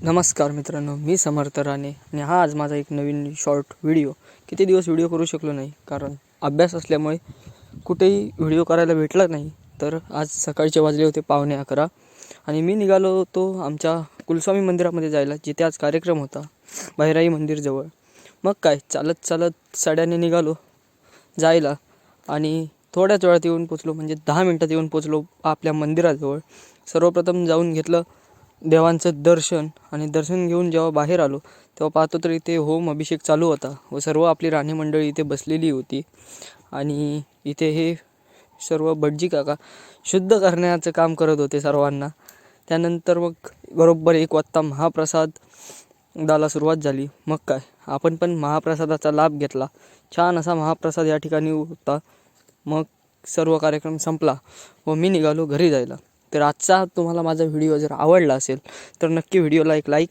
नमस्कार मित्रांनो, मी समर्थ राणे आणि हा आज माझा एक नवीन शॉर्ट व्हिडिओ. किती दिवस व्हिडिओ करू शकलो नाही कारण अभ्यास असल्यामुळे कुठेही व्हिडिओ करायला भेटला नाही. तर आज सकाळचे वाजले होते 11:15 आणि मी निघालो होतो आमच्या कुलस्वामी मंदिरामध्ये जायला, जिथे आज कार्यक्रम होता बहिराई मंदिरजवळ. मग काय चालत चालत साड्याने निघालो जायला आणि थोड्याच वेळात येऊन पोचलो, म्हणजे 10 मिनटात येऊन पोचलो आपल्या मंदिराजवळ. सर्वप्रथम जाऊन घेतलं देवांचं दर्शन आणि दर्शन घेऊन जेव्हा बाहेर आलो तेव्हा पाहतो तर इथे होम अभिषेक चालू होता व सर्व आपली राणी मंडळी इथे बसलेली होती. आणि इथे हे सर्व भटजी काका शुद्ध करण्याचं काम करत होते सर्वांना. त्यानंतर मग बरोबर 1 वाजता महाप्रसादाला सुरुवात झाली. मग काय आपण पण महाप्रसादाचा लाभ घेतला. छान असा महाप्रसाद या ठिकाणी होता. मग सर्व कार्यक्रम संपला व मी निघालो घरी जायला. तर आजचा तुम्हाला माझा व्हिडिओ जर आवडला असेल तर नक्की व्हिडिओला एक लाईक